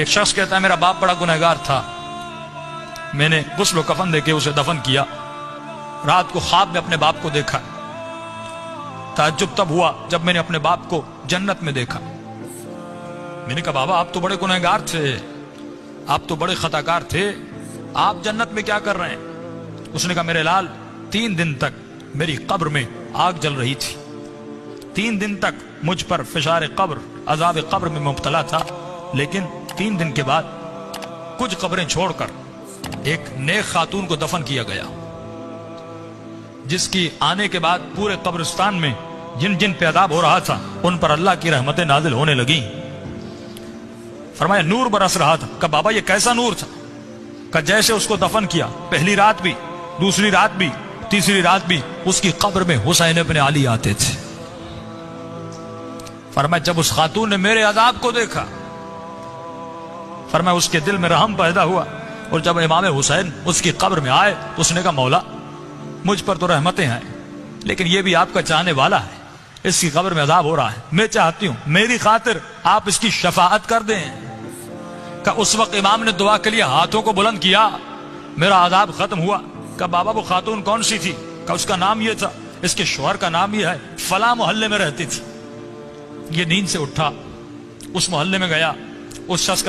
ایک شخص کہتا ہے میرا باپ بڑا گنہگار تھا، میں نے غسل و کفن دے کے اسے دفن کیا، رات کو خواب میں اپنے باپ کو دیکھا، تعجب تب ہوا جب میں نے اپنے باپ کو جنت میں دیکھا۔ میں نے کہا بابا آپ تو بڑے گنہگار تھے، آپ تو بڑے خطاکار تھے، آپ جنت میں کیا کر رہے ہیں؟ اس نے کہا میرے لال 3 دن تک میری قبر میں آگ جل رہی تھی، 3 دن تک مجھ پر فشار قبر عذاب قبر میں مبتلا تھا، لیکن 3 دن کے بعد کچھ قبریں چھوڑ کر ایک نیک خاتون کو دفن کیا گیا، جس کی آنے کے بعد پورے قبرستان میں جن جن پہ عذاب ہو رہا تھا ان پر اللہ کی رحمتیں نازل ہونے لگیں۔ فرمایا نور برس رہا تھا۔ کہا بابا یہ کیسا نور تھا؟ کہ جیسے اس کو دفن کیا پہلی رات بھی، دوسری رات بھی، تیسری رات بھی اس کی قبر میں حسین ابن علی آتے تھے۔ فرمایا جب اس خاتون نے میرے عذاب کو دیکھا، فرمایا اس کے دل میں رحم پیدا ہوا، اور جب امام حسین اس کی قبر میں آئے تو اس نے کہا مولا مجھ پر تو رحمتیں ہیں، لیکن یہ بھی آپ کا چاہنے والا ہے، اس کی قبر میں عذاب ہو رہا ہے، میں چاہتی ہوں میری خاطر آپ اس کی شفاعت کر دیں۔ کہ اس وقت امام نے دعا کے لیے ہاتھوں کو بلند کیا، میرا عذاب ختم ہوا۔ کہ بابا وہ خاتون کون سی تھی؟ کہ اس کا نام یہ تھا، اس کے شوہر کا نام یہ ہے، فلاں محلے میں رہتی تھی۔ یہ نیند سے اٹھا، اس محلے میں گیا، اس شخص کا